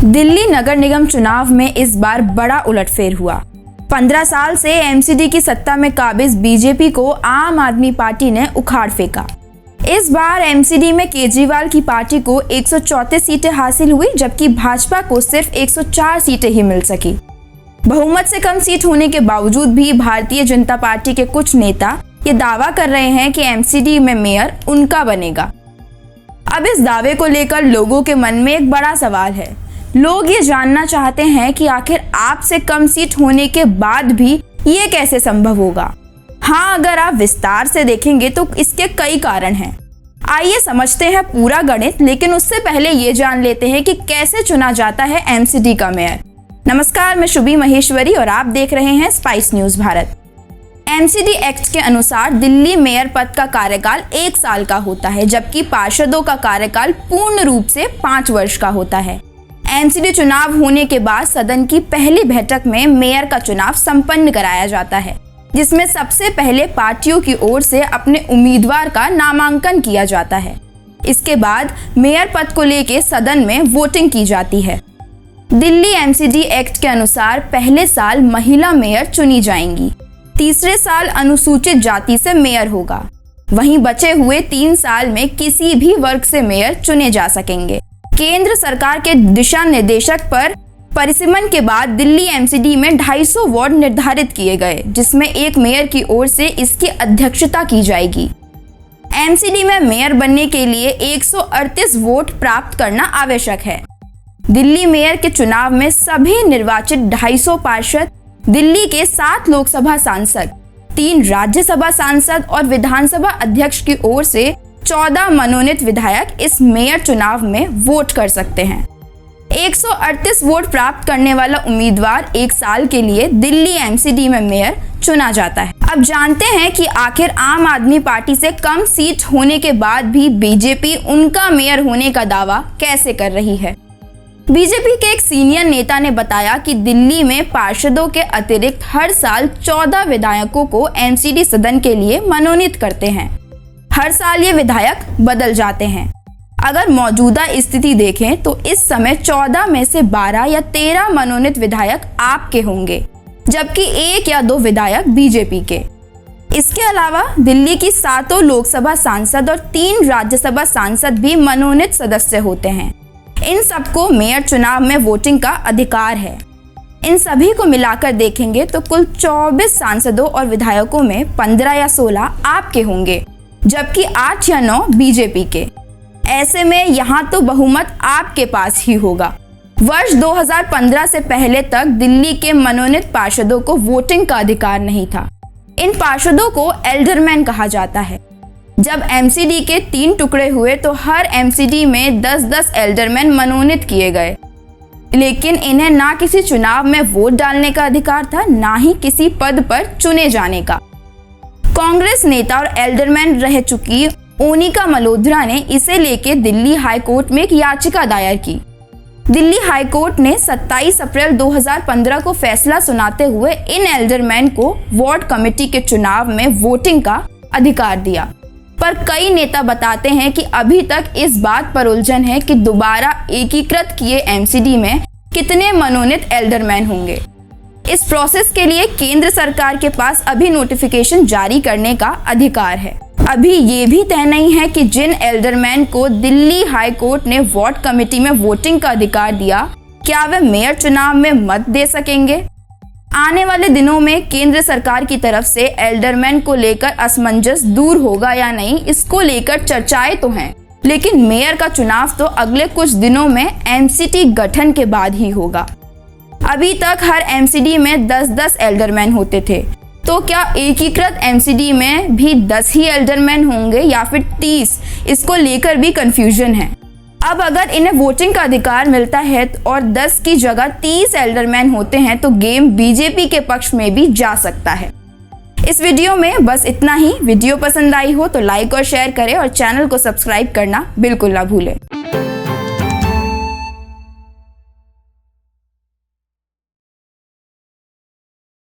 दिल्ली नगर निगम चुनाव में इस बार बड़ा उलटफेर हुआ। 15 साल से एमसीडी की सत्ता में काबिज बीजेपी को आम आदमी पार्टी ने उखाड़ फेंका। इस बार एमसीडी में केजरीवाल की पार्टी को 134 सीटें हासिल हुई, जबकि भाजपा को सिर्फ 104 सीटें ही मिल सकी। बहुमत से कम सीट होने के बावजूद भी भारतीय जनता पार्टी के कुछ नेता ये दावा कर रहे हैं कि एमसीडी में मेयर उनका बनेगा। अब इस दावे को लेकर लोगों के मन में एक बड़ा सवाल है। लोग ये जानना चाहते हैं कि आखिर आपसे कम सीट होने के बाद भी ये कैसे संभव होगा। हाँ, अगर आप विस्तार से देखेंगे तो इसके कई कारण हैं। आइए समझते हैं पूरा गणित, लेकिन उससे पहले ये जान लेते हैं कि कैसे चुना जाता है एमसीडी का मेयर। नमस्कार, मैं शुभी महेश्वरी और आप देख रहे हैं spice news Bharat. MCD act के अनुसार दिल्ली मेयर पद का कार्यकाल 1 साल का होता है, जबकि पार्षदों का कार्यकाल पूर्ण रूप से 5 वर्ष का होता है। एमसीडी चुनाव होने के बाद सदन की पहली बैठक में मेयर का चुनाव संपन्न कराया जाता है, जिसमें सबसे पहले पार्टियों की ओर से अपने उम्मीदवार का नामांकन किया जाता है। इसके बाद मेयर पद को लेकर सदन में वोटिंग की जाती है। दिल्ली एमसीडी एक्ट के अनुसार पहले साल महिला मेयर चुनी जाएंगी, तीसरे साल अनुसूचित जाति से मेयर होगा, वहीं बचे हुए 3 साल में किसी भी वर्ग से मेयर चुने जा सकेंगे। केंद्र सरकार के दिशा निर्देशक पर परिसीमन के बाद दिल्ली एमसीडी में 250 वार्ड निर्धारित किए गए, जिसमें एक मेयर की ओर से इसकी अध्यक्षता की जाएगी। एमसीडी में मेयर बनने के लिए 138 वोट प्राप्त करना आवश्यक है। दिल्ली मेयर के चुनाव में सभी निर्वाचित 250 पार्षद, दिल्ली के 7 लोकसभा सांसद, 3 राज्यसभा सांसद और विधानसभा अध्यक्ष की ओर से 14 मनोनीत विधायक इस मेयर चुनाव में वोट कर सकते हैं। 138 वोट प्राप्त करने वाला उम्मीदवार 1 साल के लिए दिल्ली एमसीडी में मेयर चुना जाता है। अब जानते हैं कि आखिर आम आदमी पार्टी से कम सीट होने के बाद भी बीजेपी उनका मेयर होने का दावा कैसे कर रही है। बीजेपी के एक सीनियर नेता ने बताया कि दिल्ली में पार्षदों के अतिरिक्त हर साल 14 विधायकों को एमसीडी सदन के लिए मनोनीत करते हैं। हर साल ये विधायक बदल जाते हैं। अगर मौजूदा स्थिति देखें तो इस समय 14 में से 12 या 13 मनोनीत विधायक आपके होंगे, जबकि 1 या 2 विधायक बीजेपी के। इसके अलावा दिल्ली की 7 लोकसभा सांसद और 3 राज्यसभा सांसद भी मनोनीत सदस्य होते हैं। इन सबको मेयर चुनाव में वोटिंग का अधिकार है। इन सभी को मिलाकर देखेंगे तो कुल 24 सांसदों और विधायकों में 15 या 16 आपके होंगे, जबकि 8 या 9 बीजेपी के। ऐसे में यहाँ तो बहुमत आपके पास ही होगा। वर्ष 2015 से पहले तक दिल्ली के मनोनीत पार्षदों को वोटिंग का अधिकार नहीं था। इन पार्षदों को एल्डरमैन कहा जाता है। जब एमसीडी के 3 टुकड़े हुए तो हर एमसीडी में 10-10 एल्डरमैन मनोनीत किए गए, लेकिन इन्हें ना किसी चुनाव में वोट डालने का अधिकार था, ना ही किसी पद पर चुने जाने का। कांग्रेस नेता और एल्डरमैन रह चुकी ओनिका मल्होत्रा ने इसे लेके दिल्ली हाई कोर्ट में एक याचिका दायर की। दिल्ली हाई कोर्ट ने 27 अप्रैल 2015 को फैसला सुनाते हुए इन एल्डरमैन को वार्ड कमेटी के चुनाव में वोटिंग का अधिकार दिया। पर कई नेता बताते हैं कि अभी तक इस बात पर उलझन है कि दोबारा एकीकृत किए एमसीडी में कितने मनोनीत एल्डरमैन होंगे। इस प्रोसेस के लिए केंद्र सरकार के पास अभी नोटिफिकेशन जारी करने का अधिकार है। अभी ये भी तय नहीं है कि जिन एल्डरमैन को दिल्ली हाई कोर्ट ने वार्ड कमेटी में वोटिंग का अधिकार दिया, क्या वे मेयर चुनाव में मत दे सकेंगे। आने वाले दिनों में केंद्र सरकार की तरफ से एल्डरमैन को लेकर असमंजस दूर होगा या नहीं, इसको लेकर चर्चाएं तो हैं, लेकिन मेयर का चुनाव तो अगले कुछ दिनों में एमसीडी गठन के बाद ही होगा। अभी तक हर एमसीडी में 10-10 एल्डरमैन होते थे, तो क्या एकीकृत एमसीडी में भी 10 ही एल्डरमैन होंगे या फिर 30? इसको लेकर भी कंफ्यूजन है। अब अगर इन्हें वोटिंग का अधिकार मिलता है और 10 की जगह 30 एल्डरमैन होते हैं तो गेम बीजेपी के पक्ष में भी जा सकता है। इस वीडियो में बस इतना ही। वीडियो पसंद आई हो तो लाइक और शेयर करें और चैनल को सब्सक्राइब करना बिल्कुल ना भूलें।